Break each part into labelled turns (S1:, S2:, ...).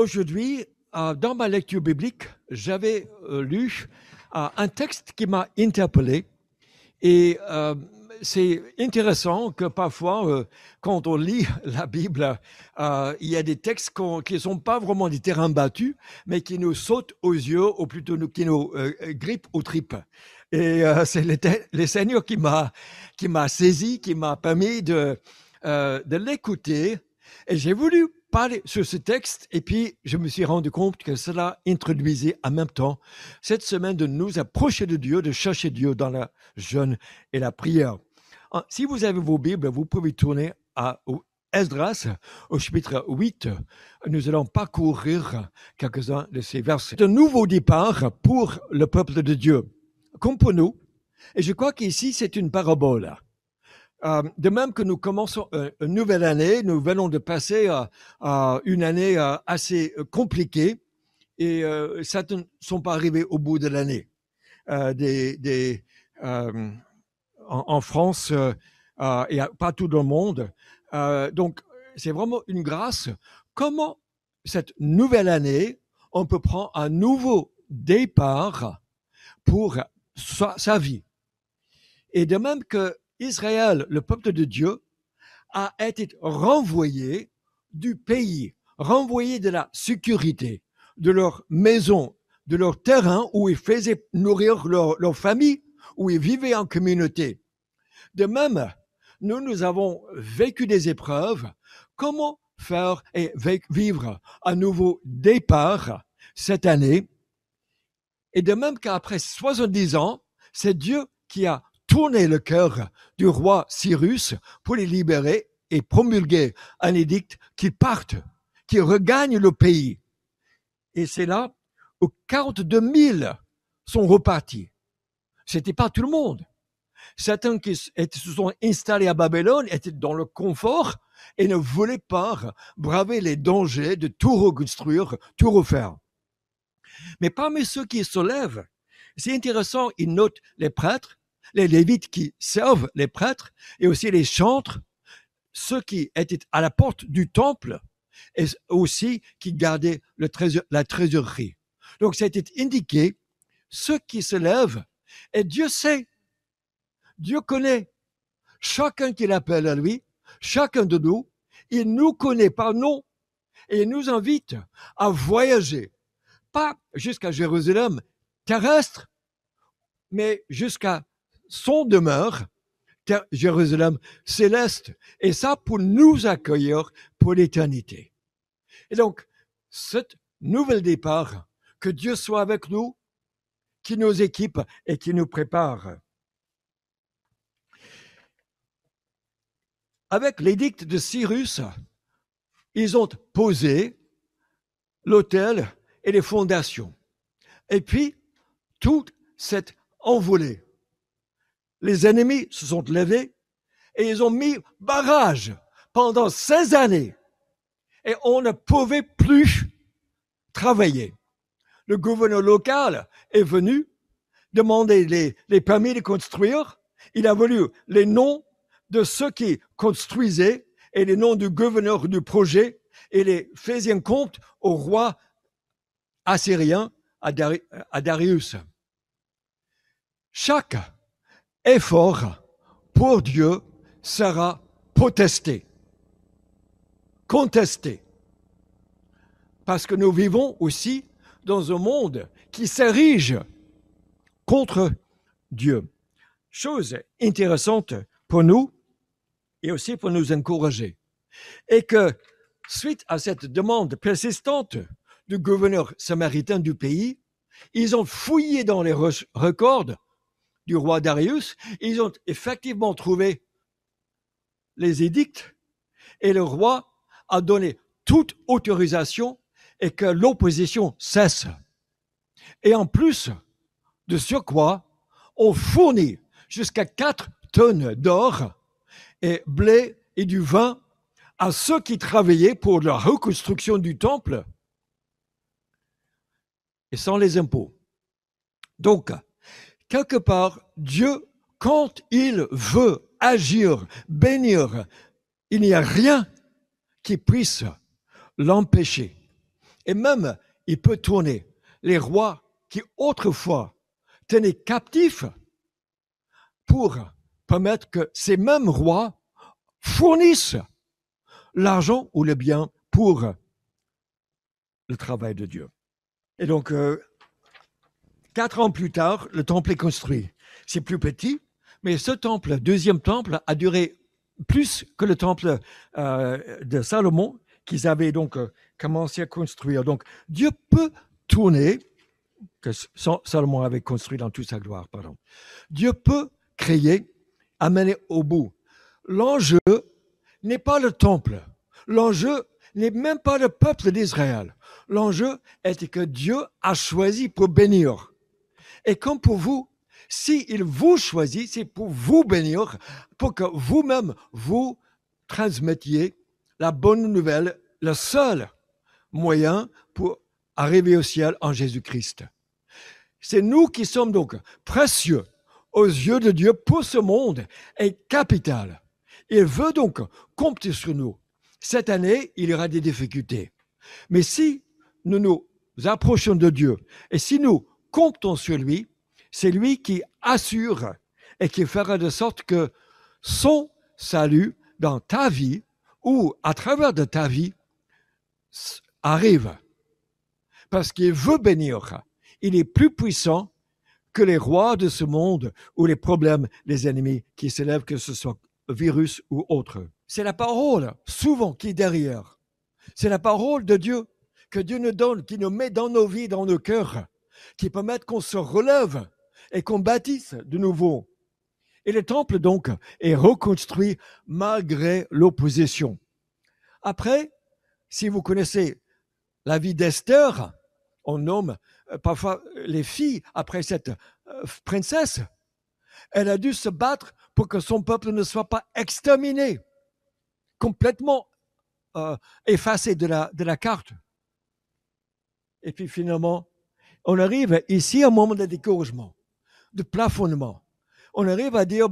S1: Aujourd'hui, dans ma lecture biblique, j'avais lu un texte qui m'a interpellé. Et c'est intéressant que parfois, quand on lit la Bible, il y a des textes qui ne sont pas vraiment des terrains battus, mais qui nous sautent aux yeux, ou plutôt qui nous grippent aux tripes. Et c'est le Seigneur qui m'a saisi, qui m'a permis de l'écouter. Et j'ai voulu parler sur ce texte, et puis je me suis rendu compte que cela introduisait en même temps cette semaine de nous approcher de Dieu, de chercher Dieu dans la jeûne et la prière. Si vous avez vos Bibles, vous pouvez tourner au Esdras, au chapitre 8. Nous allons parcourir quelques-uns de ces versets. C'est un nouveau départ pour le peuple de Dieu, comme pour nous. Et je crois qu'ici, c'est une parabole. De même que nous commençons une nouvelle année, nous venons de passer une année assez compliquée et certains ne sont pas arrivés au bout de l'année. En France et partout dans le monde. Donc, c'est vraiment une grâce. Comment cette nouvelle année, on peut prendre un nouveau départ pour sa vie. Et de même que Israël, le peuple de Dieu, a été renvoyé du pays, renvoyé de la sécurité, de leur maison, de leur terrain où ils faisaient nourrir leur famille, où ils vivaient en communauté. De même, nous avons vécu des épreuves. Comment faire et vivre un nouveau départ cette année? Et de même qu'après 70 ans, c'est Dieu qui a tourné le cœur du roi Cyrus pour les libérer et promulguer un édicte qu'ils partent, qu'ils regagnent le pays. Et c'est là où 42 000 sont repartis. C'était pas tout le monde. Certains qui se sont installés à Babylone étaient dans le confort et ne voulaient pas braver les dangers de tout reconstruire, tout refaire. Mais parmi ceux qui se lèvent, c'est intéressant, ils notent les prêtres, les lévites qui servent les prêtres et aussi les chantres, ceux qui étaient à la porte du temple et aussi qui gardaient la trésorerie. Donc, c'était indiqué, ceux qui se lèvent, et Dieu sait, Dieu connaît chacun qui l'appelle à lui, chacun de nous, il nous connaît par nom et il nous invite à voyager, pas jusqu'à Jérusalem terrestre, mais jusqu'à son demeure, Jérusalem céleste, et ça pour nous accueillir pour l'éternité. Et donc, cette nouvelle départ, que Dieu soit avec nous, qui nous équipe et qui nous prépare. Avec l'édicte de Cyrus, ils ont posé l'autel et les fondations. Et puis, toute cette envolée. Les ennemis se sont levés et ils ont mis barrage pendant 16 années. Et on ne pouvait plus travailler. Le gouverneur local est venu demander les permis de construire. Il a voulu les noms de ceux qui construisaient et les noms du gouverneur du projet et les faisait compte au roi assyrien, à Darius. Chaque effort pour Dieu sera protesté, contesté. Parce que nous vivons aussi dans un monde qui s'érige contre Dieu. Chose intéressante pour nous et aussi pour nous encourager. Et que, suite à cette demande persistante du gouverneur samaritain du pays, ils ont fouillé dans les records du roi Darius, ils ont effectivement trouvé les édicts et le roi a donné toute autorisation et que l'opposition cesse. Et en plus de surcroît, on fournit jusqu'à 4 tonnes d'or et blé et du vin à ceux qui travaillaient pour la reconstruction du temple et sans les impôts. Donc, quelque part, Dieu, quand il veut agir, bénir, il n'y a rien qui puisse l'empêcher. Et même, il peut tourner les rois qui autrefois tenaient captifs pour permettre que ces mêmes rois fournissent l'argent ou le bien pour le travail de Dieu. Et donc, 4 ans plus tard, le temple est construit. C'est plus petit, mais ce temple, deuxième temple, a duré plus que le temple de Salomon qu'ils avaient donc commencé à construire. Donc, Dieu peut tourner, que Salomon avait construit dans toute sa gloire, pardon. Dieu peut créer, amener au bout. L'enjeu n'est pas le temple. L'enjeu n'est même pas le peuple d'Israël. L'enjeu est que Dieu a choisi pour bénir. Et comme pour vous, s'il vous choisit, c'est pour vous bénir, pour que vous-même vous transmettiez la bonne nouvelle, le seul moyen pour arriver au ciel en Jésus-Christ. C'est nous qui sommes donc précieux aux yeux de Dieu pour ce monde est capital. Il veut donc compter sur nous. Cette année, il y aura des difficultés. Mais si nous nous approchons de Dieu et si nous comptons sur lui, c'est lui qui assure et qui fera de sorte que son salut dans ta vie ou à travers de ta vie arrive. Parce qu'il veut bénir. Il est plus puissant que les rois de ce monde ou les problèmes, les ennemis qui s'élèvent, que ce soit virus ou autre. C'est la parole, souvent, qui est derrière. C'est la parole de Dieu que Dieu nous donne, qui nous met dans nos vies, dans nos cœurs, qui permettent qu'on se relève et qu'on bâtisse de nouveau. Et le temple, donc, est reconstruit malgré l'opposition. Après, si vous connaissez la vie d'Esther, on nomme parfois les filles après cette princesse, elle a dû se battre pour que son peuple ne soit pas exterminé, complètement effacé de la carte. Et puis finalement, on arrive ici à un moment de découragement, de plafonnement. On arrive à dire,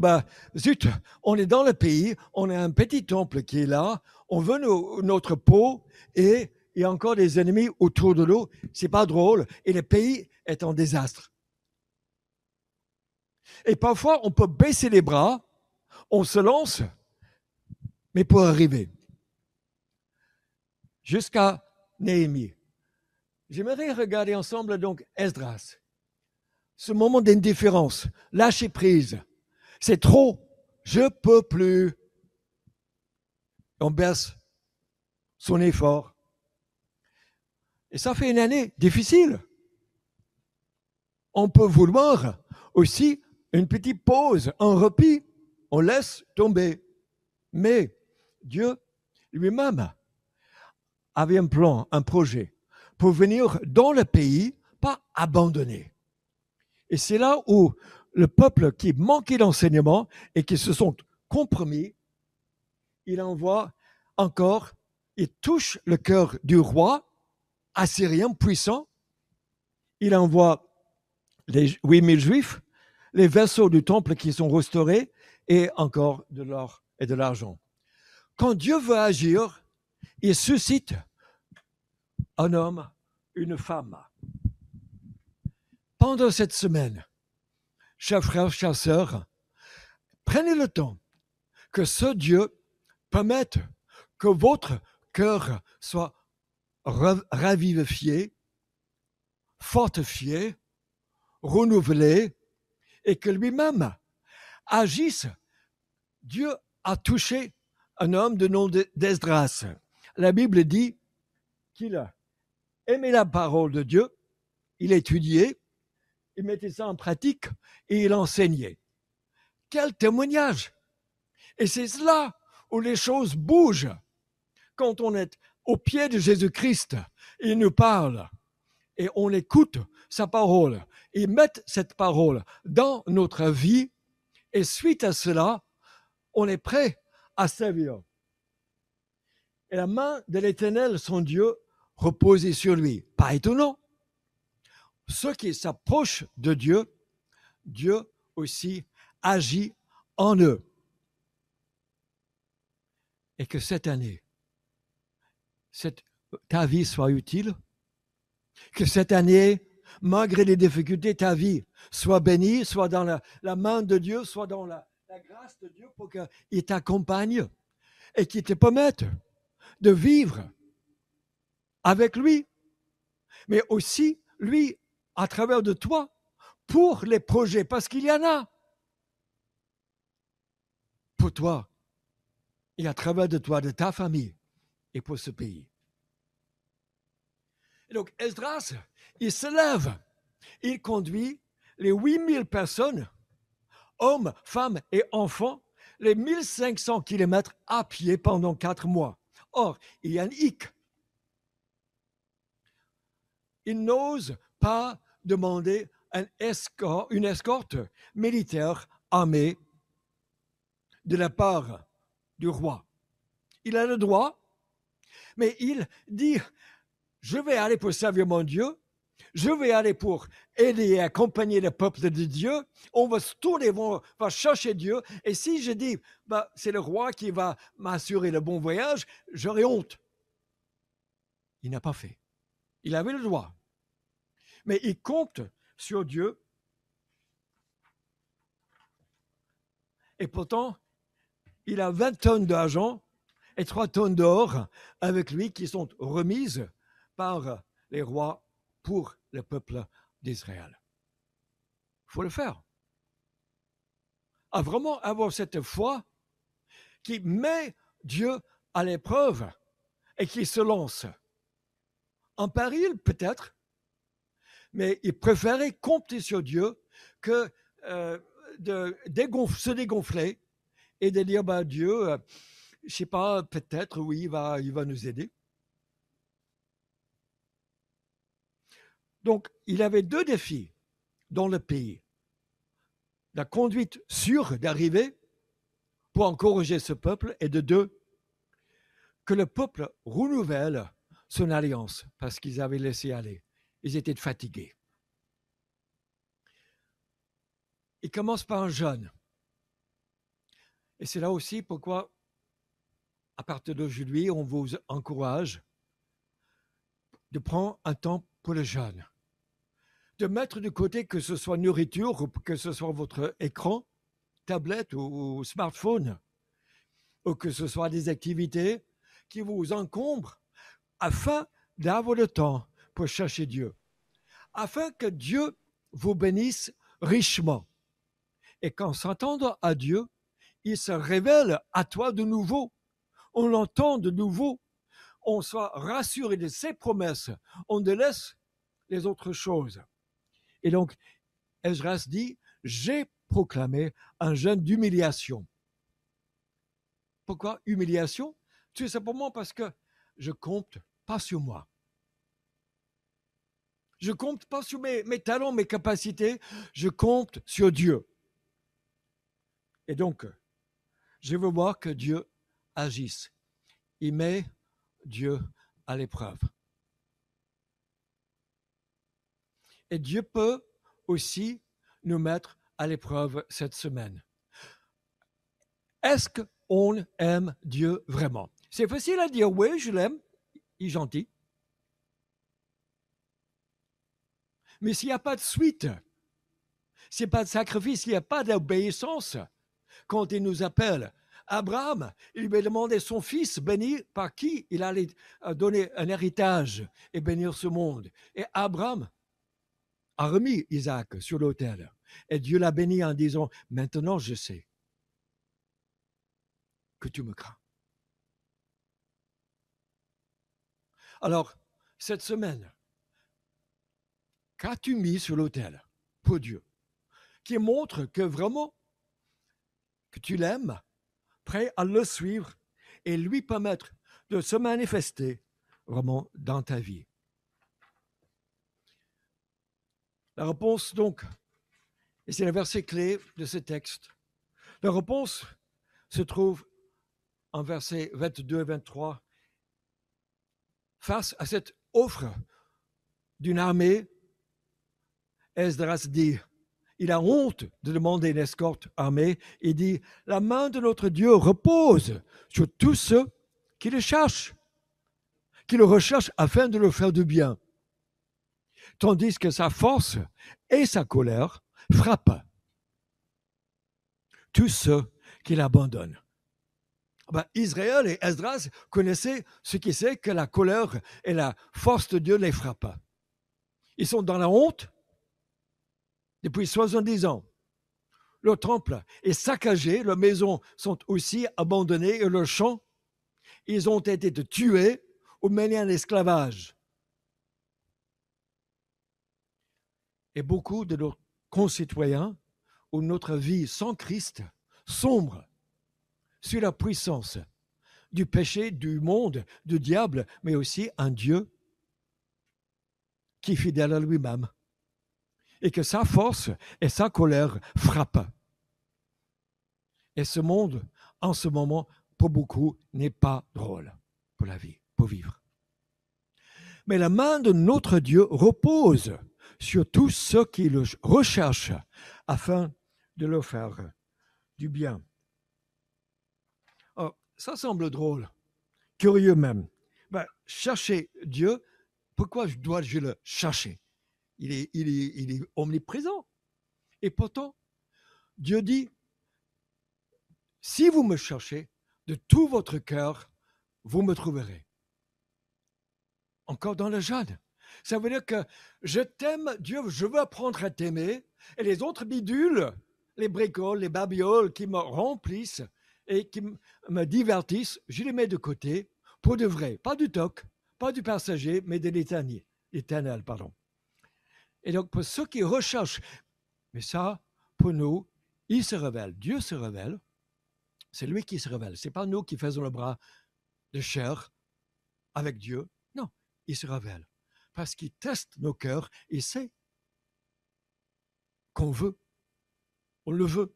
S1: zut, on est dans le pays, on a un petit temple qui est là, on veut notre peau et il y a encore des ennemis autour de nous, c'est pas drôle, et le pays est en désastre. Et parfois, on peut baisser les bras, on se lance, mais pour arriver jusqu'à Néhémie. J'aimerais regarder ensemble donc Esdras. Ce moment d'indifférence, lâcher prise, c'est trop, je peux plus. On baisse son effort. Et ça fait une année difficile. On peut vouloir aussi une petite pause, un repos, on laisse tomber. Mais Dieu lui-même avait un plan, un projet pour venir dans le pays, pas abandonner. Et c'est là où le peuple qui manquait d'enseignement et qui se sont compromis, il envoie encore, il touche le cœur du roi assyrien puissant, il envoie les 8000 juifs, les vaisseaux du temple qui sont restaurés et encore de l'or et de l'argent. Quand Dieu veut agir, il suscite un homme, une femme. Pendant cette semaine, chers frères, chères sœurs, prenez le temps que ce Dieu permette que votre cœur soit ravivifié, fortifié, renouvelé, et que lui-même agisse. Dieu a touché un homme de nom d'Esdras. La Bible dit qu'il a aimé la parole de Dieu, il étudiait, il mettait ça en pratique et il enseignait. Quel témoignage! Et c'est là où les choses bougent. Quand on est au pied de Jésus-Christ, il nous parle et on écoute sa parole. Il met cette parole dans notre vie et suite à cela, on est prêt à servir. Et la main de l'Éternel, son Dieu, repose sur lui. Pas étonnant. Ceux qui s'approchent de Dieu, Dieu aussi agit en eux. Et que cette année, ta vie soit utile, Que cette année, malgré les difficultés, ta vie soit bénie, soit dans la main de Dieu, soit dans la grâce de Dieu pour qu'il t'accompagne et qu'il te permette de vivre avec lui, mais aussi lui à travers de toi pour les projets, parce qu'il y en a pour toi et à travers de toi, de ta famille et pour ce pays. Et donc Esdras, il se lève, il conduit les 8000 personnes, hommes, femmes et enfants, les 1500 kilomètres à pied pendant 4 mois. Or, il y a un hic. Il n'ose pas demander une escorte militaire armée de la part du roi. Il a le droit, mais il dit, je vais aller pour servir mon Dieu, je vais aller pour aider et accompagner le peuple de Dieu, on va se tourner, on va chercher Dieu, et si je dis, c'est le roi qui va m'assurer le bon voyage, j'aurai honte. Il n'a pas fait. Il avait le droit. Mais il compte sur Dieu. Et pourtant, il a 20 tonnes d'argent et 3 tonnes d'or avec lui qui sont remises par les rois pour le peuple d'Israël. Il faut le faire. À vraiment avoir cette foi qui met Dieu à l'épreuve et qui se lance en péril peut-être, mais il préférait compter sur Dieu que de se dégonfler et de dire, Dieu, je ne sais pas, peut-être, oui, il va nous aider. Donc, il avait 2 défis dans le pays. La conduite sûre d'arriver pour encourager ce peuple, et de 2, que le peuple renouvelle son alliance parce qu'ils avaient laissé aller. Ils étaient fatigués. Il commence par un jeûne. Et c'est là aussi pourquoi, à partir d'aujourd'hui, on vous encourage de prendre un temps pour le jeûne. De mettre de côté, que ce soit nourriture ou que ce soit votre écran, tablette ou smartphone, ou que ce soit des activités qui vous encombrent, afin d'avoir le temps pour chercher Dieu, afin que Dieu vous bénisse richement. Et quand s'entendre à Dieu, il se révèle à toi de nouveau. On l'entend de nouveau. On soit rassuré de ses promesses. On délaisse les autres choses. Et donc, Esdras dit, j'ai proclamé un jeûne d'humiliation. Pourquoi humiliation? Tout simplement parce que je compte pas sur moi. Je compte pas sur mes talents, mes capacités. Je compte sur Dieu. Et donc, je veux voir que Dieu agisse. Il met Dieu à l'épreuve. Et Dieu peut aussi nous mettre à l'épreuve cette semaine. Est-ce qu'on aime Dieu vraiment? C'est facile à dire, oui, je l'aime, il est gentil. Mais s'il n'y a pas de suite, s'il n'y a pas de sacrifice, s'il n'y a pas d'obéissance, quand il nous appelle, Abraham, il lui a demandé son fils béni par qui il allait donner un héritage et bénir ce monde. Et Abraham a remis Isaac sur l'autel. Et Dieu l'a béni en disant, maintenant je sais que tu me crains. Alors, cette semaine, qu'as-tu mis sur l'autel pour Dieu, qui montre que vraiment, que tu l'aimes, prêt à le suivre et lui permettre de se manifester vraiment dans ta vie? La réponse donc, et c'est le verset clé de ce texte, la réponse se trouve en versets 22 et 23. Face à cette offre d'une armée, Esdras dit, il a honte de demander une escorte armée, il dit, la main de notre Dieu repose sur tous ceux qui le cherchent, qui le recherchent afin de leur faire du bien. tandis que sa force et sa colère frappent tous ceux qui l'abandonnent. Israël et Esdras connaissaient ce qui c'est que la colère et la force de Dieu les frappent. Ils sont dans la honte depuis 70 ans. Le temple est saccagé, leurs maisons sont aussi abandonnées et leurs champs, ils ont été tués ou menés en esclavage. Et beaucoup de nos concitoyens, où notre vie sans Christ sombre sur la puissance du péché, du monde, du diable, mais aussi un Dieu qui est fidèle à lui-même et que sa force et sa colère frappent. Et ce monde, en ce moment, pour beaucoup, n'est pas drôle pour la vie, pour vivre. Mais la main de notre Dieu repose sur tous ceux qui le recherchent afin de leur faire du bien. Oh, ça semble drôle, curieux même. Chercher Dieu, pourquoi dois-je le chercher? Il est omniprésent. Et pourtant, Dieu dit, si vous me cherchez de tout votre cœur, vous me trouverez. Encore dans le jeûne. Ça veut dire que je t'aime, Dieu, je veux apprendre à t'aimer, et les autres bidules, les bricoles, les babioles qui me remplissent et qui me divertissent, je les mets de côté pour de vrai, pas du toc, pas du passager, mais de l'éternel, pardon. Et donc, pour ceux qui recherchent, mais ça, pour nous, il se révèle, Dieu se révèle, c'est lui qui se révèle, c'est pas nous qui faisons le bras de chair avec Dieu, non, il se révèle, parce qu'il teste nos cœurs, il sait qu'on veut, on le veut.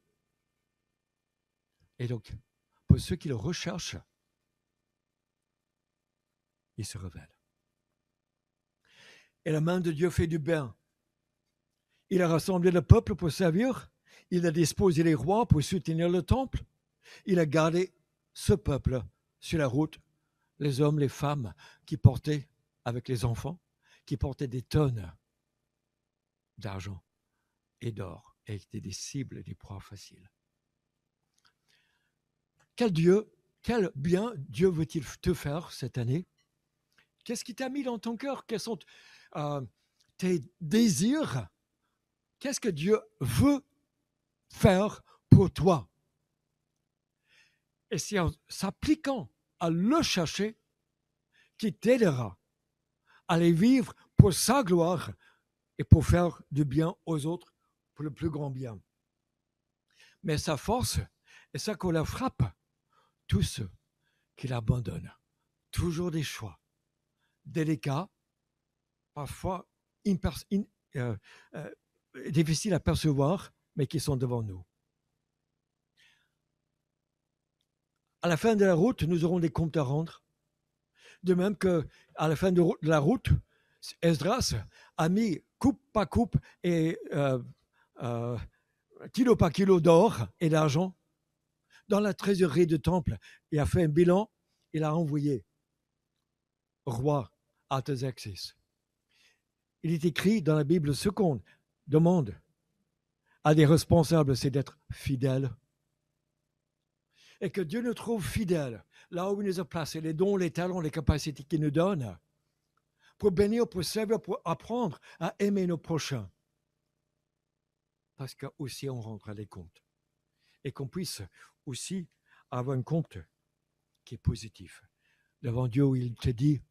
S1: Et donc, pour ceux qui le recherchent, il se révèle. Et la main de Dieu fait du bien. Il a rassemblé le peuple pour servir. Il a disposé les rois pour soutenir le temple. Il a gardé ce peuple sur la route, les hommes, les femmes qui portaient, avec les enfants, qui portaient des tonnes d'argent et d'or et étaient des cibles, des proies faciles. Quel bien Dieu veut-il te faire cette année? Qu'est-ce qui t'a mis dans ton cœur? Quels sont tes désirs? Qu'est-ce que Dieu veut faire pour toi? Et c'est en s'appliquant à le chercher qui t'aidera à les vivre pour sa gloire et pour faire du bien aux autres, pour le plus grand bien. Mais sa force et sa colère frappe tous ceux qui l'abandonnent. Toujours des choix délicats, parfois difficiles à percevoir, mais qui sont devant nous. À la fin de la route, nous aurons des comptes à rendre. De même qu'à la fin de la route, Esdras a mis coupe par coupe et kilo par kilo d'or et d'argent dans la trésorerie du temple. Il a fait un bilan, il a envoyé au roi Artaxerxès. Il est écrit dans la Bible, ce qu'on demande à des responsables, c'est d'être fidèles. Et que Dieu nous trouve fidèles là où il nous a placés, les dons, les talents, les capacités qu'il nous donne, pour bénir, pour servir, pour apprendre à aimer nos prochains. Parce qu'aussi on rendra des comptes. Et qu'on puisse aussi avoir un compte qui est positif. Devant Dieu, où il te dit,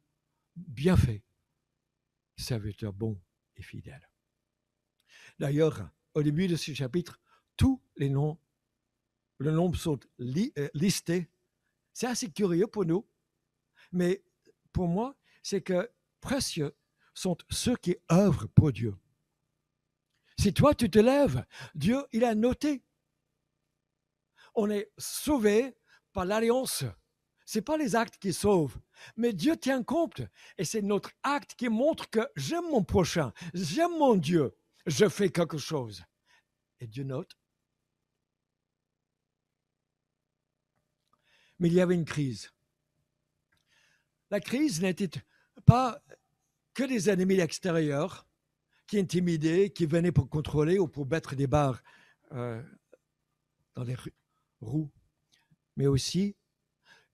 S1: bien fait, serviteur bon et fidèle. D'ailleurs, au début de ce chapitre, tous les noms, le nombre sont listés. C'est assez curieux pour nous, mais pour moi, c'est que précieux sont ceux qui œuvrent pour Dieu. Si toi, tu te lèves, Dieu, il a noté. On est sauvé par l'alliance. Ce n'est pas les actes qui sauvent, mais Dieu tient compte. Et c'est notre acte qui montre que j'aime mon prochain, j'aime mon Dieu, je fais quelque chose. Et Dieu note. Mais il y avait une crise. La crise n'était pas que des ennemis extérieurs, qui intimidaient, qui venaient pour contrôler ou pour mettre des barres dans les roues, mais aussi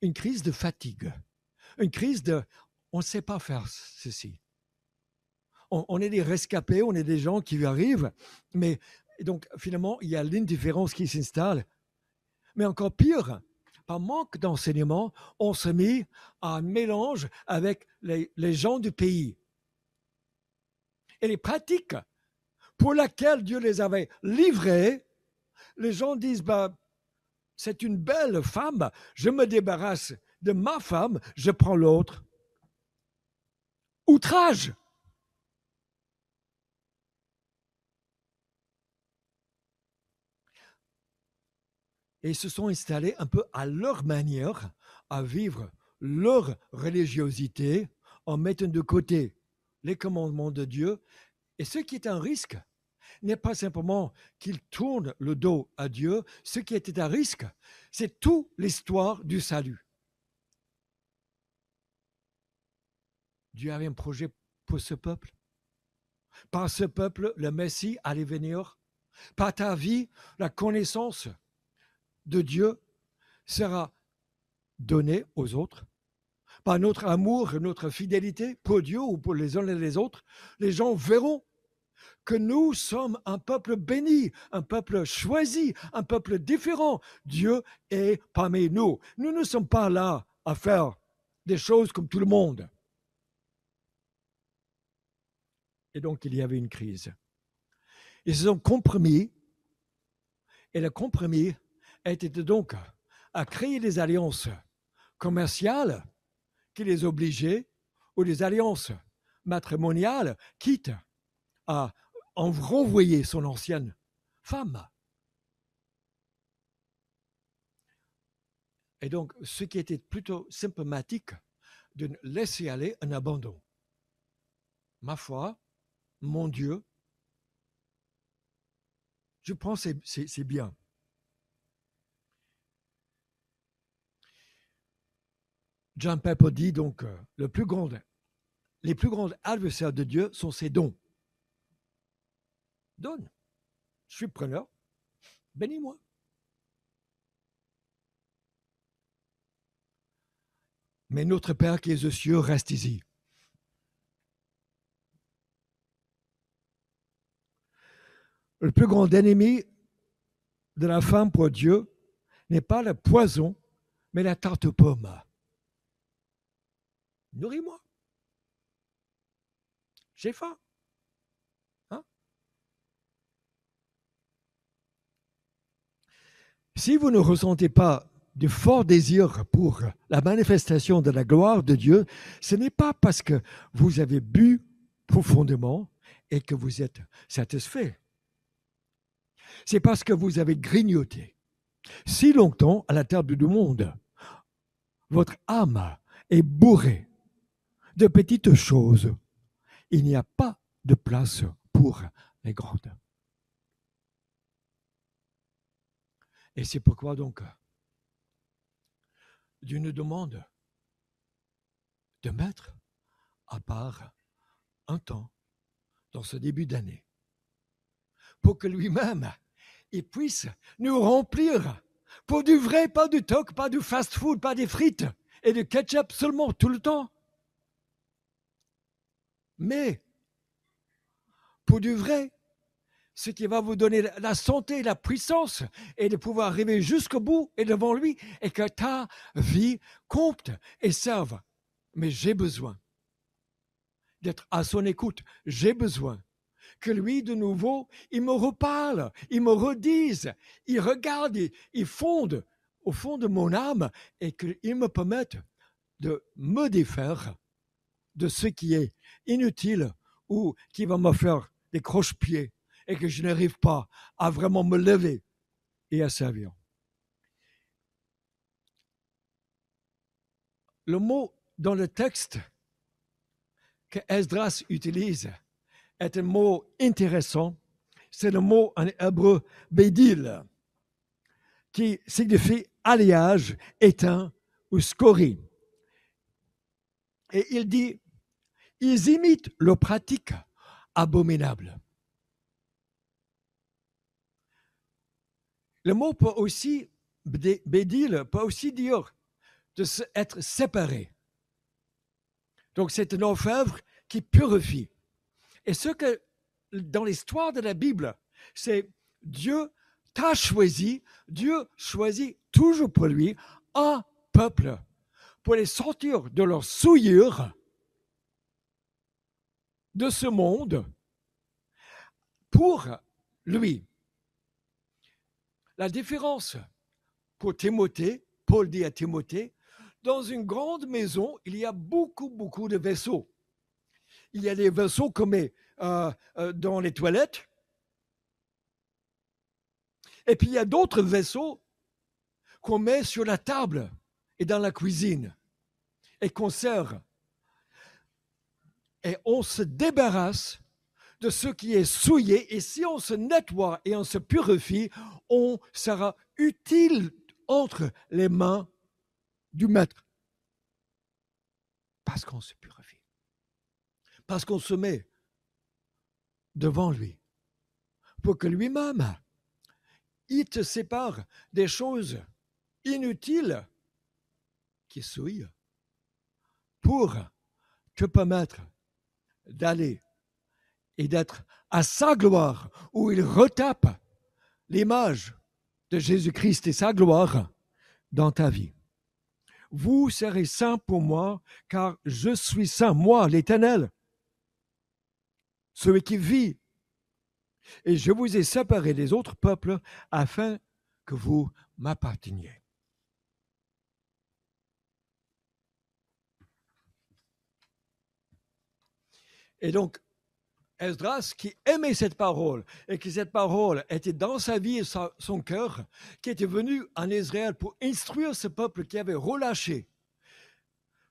S1: une crise de fatigue, une crise de on ne sait pas faire ceci. On est des rescapés, on est des gens qui arrivent, mais donc finalement, il y a l'indifférence qui s'installe. Mais encore pire, par manque d'enseignement, on se met à un mélange avec les gens du pays. Et les pratiques pour lesquelles Dieu les avait livrées, les gens disent, c'est une belle femme, je me débarrasse de ma femme, je prends l'autre. Outrage. Et ils se sont installés un peu à leur manière à vivre leur religiosité en mettant de côté les commandements de Dieu. Et ce qui est un risque n'est pas simplement qu'ils tournent le dos à Dieu, ce qui était un risque, c'est toute l'histoire du salut. Dieu avait un projet pour ce peuple. Par ce peuple, le Messie allait venir. Par ta vie, la connaissance de Dieu sera donnée aux autres. Par notre amour et notre fidélité pour Dieu ou pour les uns et les autres, les gens verront que nous sommes un peuple béni, un peuple choisi, un peuple différent. Dieu est parmi nous. Nous ne sommes pas là à faire des choses comme tout le monde. Et donc, il y avait une crise. Ils se sont compromis, et le compromis était donc à créer des alliances commerciales qui les obligeaient, ou des alliances matrimoniales, quitte à en renvoyer son ancienne femme. Et donc, ce qui était plutôt symptomatique de laisser aller un abandon. Ma foi, mon Dieu, je pense que c'est bien. John Piper dit donc, les plus grands adversaires de Dieu sont ses dons. Donne. Je suis preneur. Bénis-moi. Mais notre Père qui est aux cieux reste ici. Le plus grand ennemi de la femme pour Dieu n'est pas le poison, mais la tarte aux pommes. Nourris-moi. J'ai faim. Hein? Si vous ne ressentez pas de fort désir pour la manifestation de la gloire de Dieu, ce n'est pas parce que vous avez bu profondément et que vous êtes satisfait. C'est parce que vous avez grignoté si longtemps à la table du monde. Votre âme est bourrée de petites choses. Il n'y a pas de place pour les grandes. Et c'est pourquoi donc Dieu nous demande de mettre à part un temps dans ce début d'année pour que lui-même il puisse nous remplir pour du vrai, pas du toc, pas du fast-food, pas des frites et du ketchup seulement tout le temps. Mais pour du vrai, ce qui va vous donner la santé, la puissance et de pouvoir arriver jusqu'au bout et devant lui et que ta vie compte et serve. Mais j'ai besoin d'être à son écoute. J'ai besoin que lui, de nouveau, il me reparle, il me redise, il regarde, il fonde au fond de mon âme et qu'il me permette de me défaire de ce qui est inutile ou qui va me faire des croche-pieds et que je n'arrive pas à vraiment me lever et à servir. Le mot dans le texte que Esdras utilise est un mot intéressant. C'est le mot en hébreu bédil, qui signifie alliage, éteint ou scorie. Et il dit, ils imitent leur pratique abominable. Le mot peut aussi, bédil, peut aussi dire être séparé. Donc c'est un orfèvre qui purifie. Et ce que, dans l'histoire de la Bible, c'est Dieu t'a choisi, Dieu choisit toujours pour lui un peuple pour les sortir de leur souillure de ce monde pour lui. La différence pour Timothée, Paul dit à Timothée, dans une grande maison, il y a beaucoup de vaisseaux. Il y a des vaisseaux qu'on met dans les toilettes, et puis il y a d'autres vaisseaux qu'on met sur la table et dans la cuisine et qu'on sert. Et on se débarrasse de ce qui est souillé, et si on se nettoie et on se purifie, on sera utile entre les mains du maître. Parce qu'on se purifie. Parce qu'on se met devant lui. Pour que lui-même, il te sépare des choses inutiles qui souillent pour te permettre d'aller et d'être à sa gloire, où il retape l'image de Jésus-Christ et sa gloire dans ta vie. Vous serez saints pour moi, car je suis saint, moi, l'Éternel, celui qui vit. Et je vous ai séparés des autres peuples afin que vous m'apparteniez. Et donc, Esdras, qui aimait cette parole, et que cette parole était dans sa vie et son cœur, qui était venu en Israël pour instruire ce peuple qui avait relâché.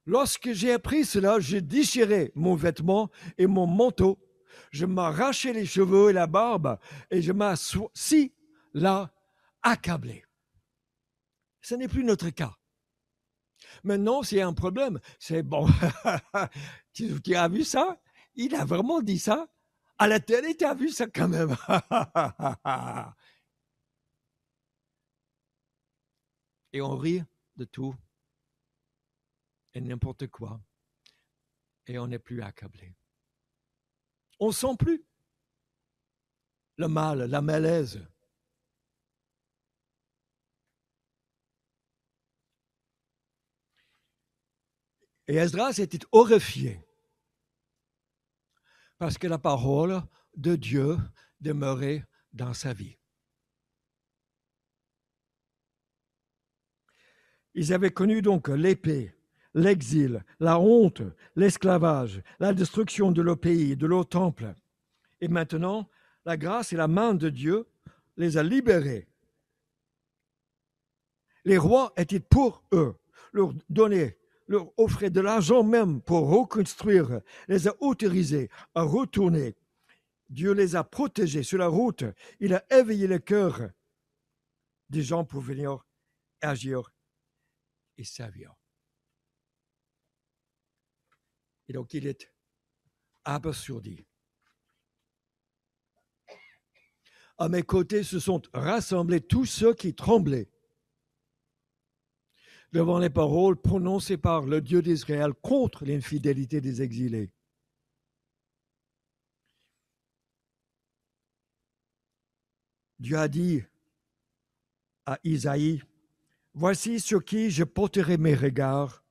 S1: Lorsque j'ai appris cela, j'ai déchiré mon vêtement et mon manteau, je m'arrachai les cheveux et la barbe, et je m'assis là, accablé. Ce n'est plus notre cas. Maintenant, s'il y a un problème, c'est bon, tu as vu ça? Il a vraiment dit ça? À la télé, tu as vu ça quand même. Et on rit de tout et n'importe quoi. Et on n'est plus accablé. On ne sent plus le mal, la malaise. Et Esdras était horrifié parce que la parole de Dieu demeurait dans sa vie. Ils avaient connu donc l'épée, l'exil, la honte, l'esclavage, la destruction de leur pays, de leur temple. Et maintenant, la grâce et la main de Dieu les a libérés. Les rois étaient pour eux, leur donnaient, leur offraient de l'argent même pour reconstruire, les a autorisés à retourner. Dieu les a protégés sur la route. Il a éveillé le cœur des gens pour venir agir et servir. Et donc, il est abasourdi. À mes côtés se sont rassemblés tous ceux qui tremblaient devant les paroles prononcées par le Dieu d'Israël contre l'infidélité des exilés. Dieu a dit à Isaïe, « Voici sur qui je porterai mes regards,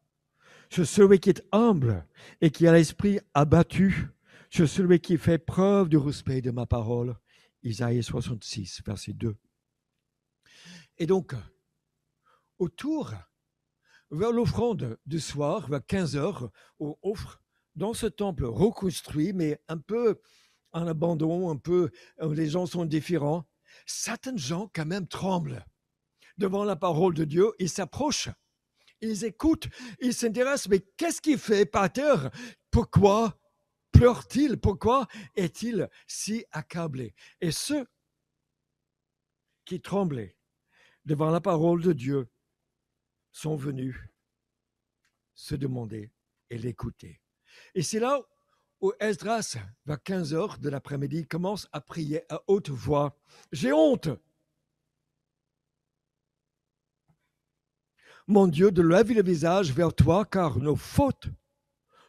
S1: sur celui qui est humble et qui a l'esprit abattu, sur celui qui fait preuve du respect de ma parole. » Isaïe 66, verset 2. Et donc, autour, vers l'offrande du soir, vers 15 heures, on offre dans ce temple reconstruit, mais un peu en abandon, un peu, les gens sont différents. Certains gens quand même tremblent devant la parole de Dieu, ils s'approchent, ils écoutent, ils s'intéressent, mais qu'est-ce qu'il fait par terre? Pourquoi pleure-t-il? Pourquoi est-il si accablé? Et ceux qui tremblaient devant la parole de Dieu sont venus se demander et l'écouter. Et c'est là où Esdras, vers 15 heures de l'après-midi, commence à prier à haute voix. J'ai honte, mon Dieu, de lever le visage vers toi, car nos fautes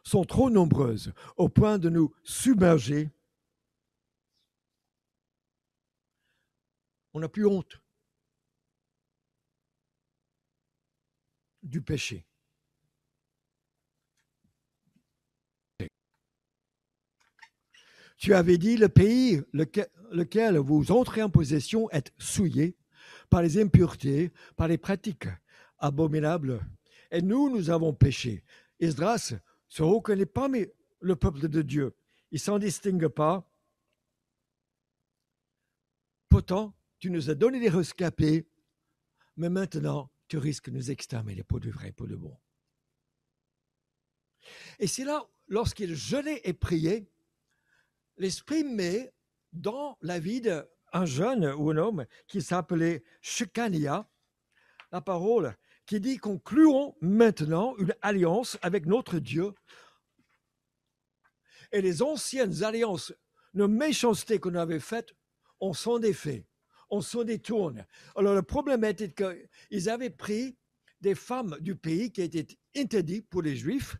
S1: sont trop nombreuses au point de nous submerger. On n'a plus honte du péché. Tu avais dit, le pays lequel vous entrez en possession est souillé par les impuretés, par les pratiques abominables. Et nous avons péché. Esdras se reconnaît parmi le peuple de Dieu. Il ne s'en distingue pas. Pourtant, tu nous as donné des rescapés, mais maintenant, tu risques de nous exterminer pour de vrai, pour de bon. Et c'est là, lorsqu'il jeûnait et priait, l'Esprit met dans la vie d'un jeune ou un homme qui s'appelait Shekania, la parole qui dit: concluons maintenant une alliance avec notre Dieu. Et les anciennes alliances, nos méchancetés qu'on avait faites, on s'en défait, on s'en détourne. Alors le problème était qu'ils avaient pris des femmes du pays qui étaient interdites pour les Juifs,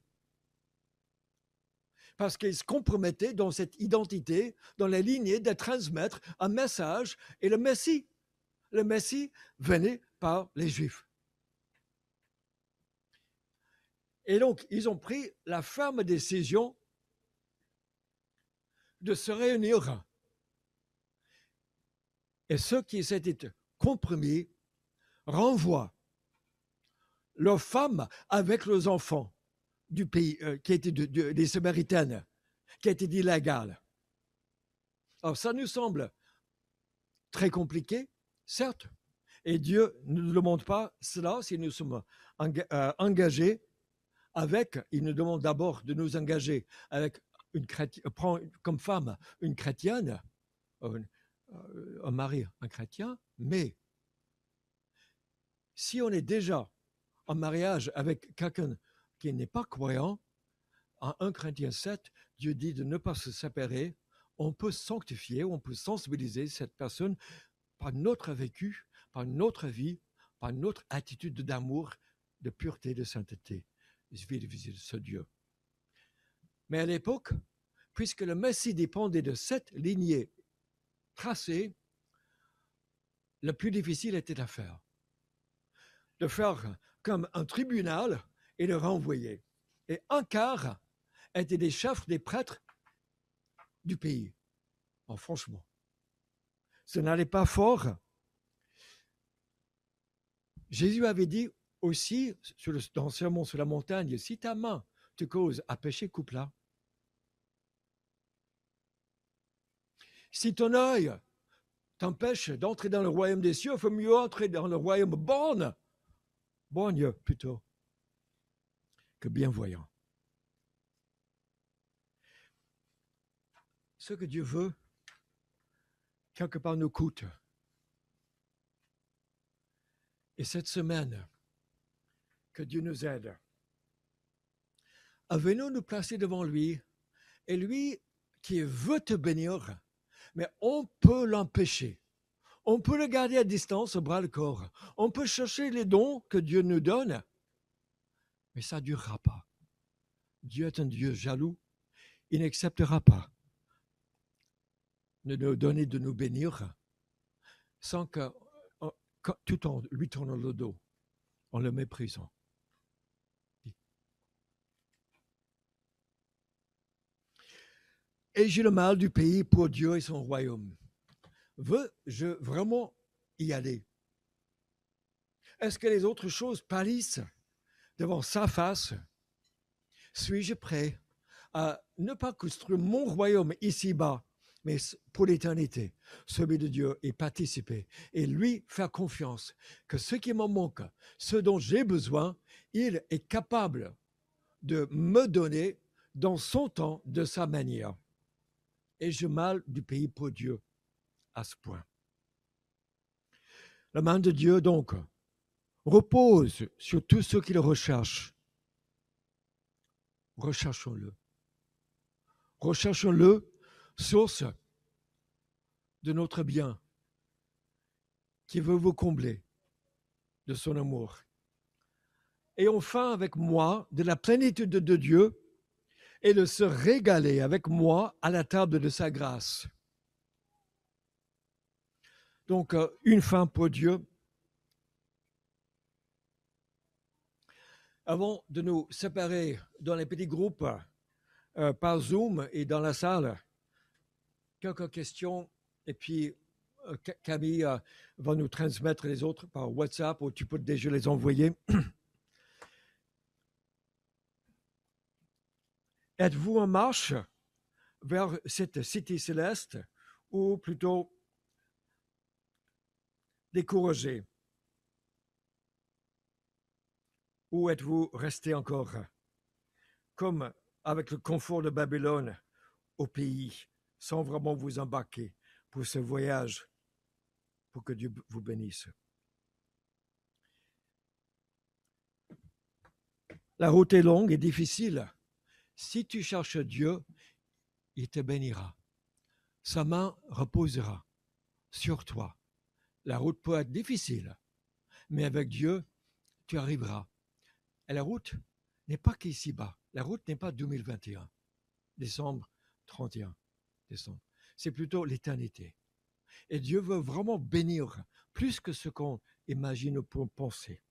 S1: parce qu'ils se compromettaient dans cette identité, dans la lignée de transmettre un message. Et le Messie venait par les Juifs. Et donc, ils ont pris la ferme décision de se réunir. Et ceux qui s'étaient compromis renvoient leurs femmes avec leurs enfants du pays, qui étaient des Samaritaines, qui étaient illégales. Alors, ça nous semble très compliqué, certes, et Dieu ne nous demande pas cela si nous sommes engagés avec, il nous demande d'abord de nous engager avec prendre comme femme une chrétienne, un mari, un chrétien, mais si on est déjà en mariage avec quelqu'un qui n'est pas croyant, en 1 Corinthiens 7, Dieu dit de ne pas se séparer. On peut sanctifier, on peut sensibiliser cette personne par notre vécu, par notre vie, par notre attitude d'amour, de pureté, de sainteté vis-à-vis de ce Dieu. Mais à l'époque, puisque le Messie dépendait de cette lignée tracée, le plus difficile était à faire. De faire comme un tribunal et de renvoyer. Et un quart étaient des chefs, des prêtres du pays. Oh, franchement, ce n'allait pas fort. Jésus avait dit aussi, dans le sermon sur la montagne, si ta main te cause à pécher, coupe-la. Si ton œil t'empêche d'entrer dans le royaume des cieux, il faut mieux entrer dans le royaume borgne plutôt que bienvoyant. Ce que Dieu veut, quelque part, nous coûte. Et cette semaine, que Dieu nous aide. Venons nous placer devant lui, et lui qui veut te bénir, mais on peut l'empêcher. On peut le garder à distance, au bras le corps. On peut chercher les dons que Dieu nous donne, mais ça ne durera pas. Dieu est un Dieu jaloux. Il n'acceptera pas de nous donner, de nous bénir, sans que, tout en lui tournant le dos, en le méprisant. Ai-je le mal du pays pour Dieu et son royaume? Veux-je vraiment y aller? Est-ce que les autres choses pâlissent devant sa face? Suis-je prêt à ne pas construire mon royaume ici-bas, mais pour l'éternité, celui de Dieu, et participer, et lui faire confiance que ce qui me manque, ce dont j'ai besoin, il est capable de me donner dans son temps, de sa manière. Ai-je mal du pays pour Dieu à ce point? La main de Dieu, donc, repose sur tous ceux qui le recherchent. Recherchons-le. Recherchons-le, source de notre bien, qui veut vous combler de son amour. Et enfin, avec moi, de la plénitude de Dieu, et de se régaler avec moi à la table de sa grâce. Donc, une fin pour Dieu. Avant de nous séparer dans les petits groupes par Zoom et dans la salle, quelques questions et puis Camille va nous transmettre les autres par WhatsApp ou tu peux déjà les envoyer. Êtes-vous en marche vers cette cité céleste ou plutôt découragé? Ou êtes-vous resté encore comme avec le confort de Babylone au pays sans vraiment vous embarquer pour ce voyage pour que Dieu vous bénisse? La route est longue et difficile. Si tu cherches Dieu, il te bénira. Sa main reposera sur toi. La route peut être difficile, mais avec Dieu, tu arriveras. Et la route n'est pas qu'ici-bas. La route n'est pas 2021, décembre 31 décembre. C'est plutôt l'éternité. Et Dieu veut vraiment bénir plus que ce qu'on imagine ou peut penser.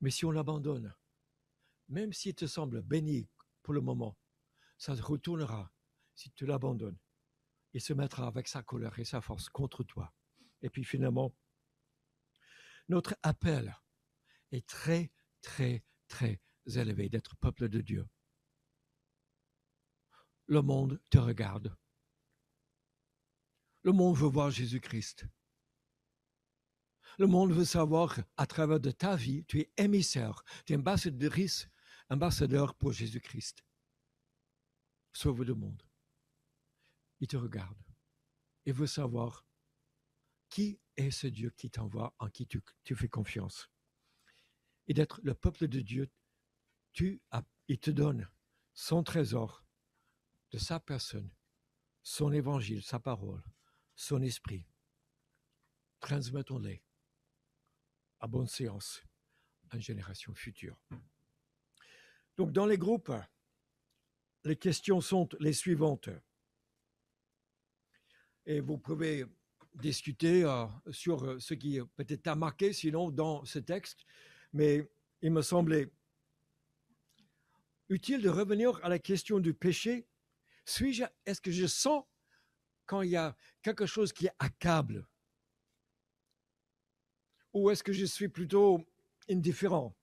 S1: Mais si on l'abandonne, même s'il te semble béni pour le moment, ça se retournera si tu l'abandonnes. Il se mettra avec sa colère et sa force contre toi. Et puis finalement, notre appel est très, très, très élevé d'être peuple de Dieu. Le monde te regarde. Le monde veut voir Jésus-Christ. Le monde veut savoir qu'à travers de ta vie, tu es émissaire, tu es ambassadeur pour Jésus-Christ. Sauve le monde. Il te regarde. Il veut savoir qui est ce Dieu qui t'envoie, en qui tu fais confiance. Et d'être le peuple de Dieu, il te donne son trésor de sa personne, son évangile, sa parole, son esprit. Transmettons-les à bonne séance à une génération future. Donc, dans les groupes, les questions sont les suivantes. Et vous pouvez discuter sur ce qui peut-être t'a marqué, sinon, dans ce texte. Mais il me semblait utile de revenir à la question du péché. Est-ce que je sens quand il y a quelque chose qui accable? Ou est-ce que je suis plutôt indifférent?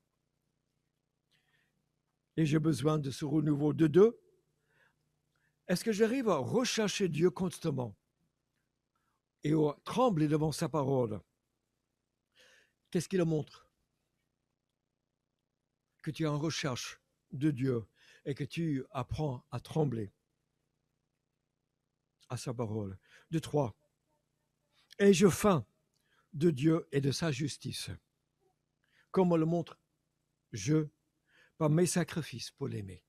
S1: Et j'ai besoin de ce renouveau de deux. Est-ce que j'arrive à rechercher Dieu constamment et à trembler devant sa parole? Qu'est-ce qu'il montre? Que tu es en recherche de Dieu et que tu apprends à trembler à sa parole. De trois, ai-je faim de Dieu et de sa justice, comme le montre je par mes sacrifices pour l'aimer.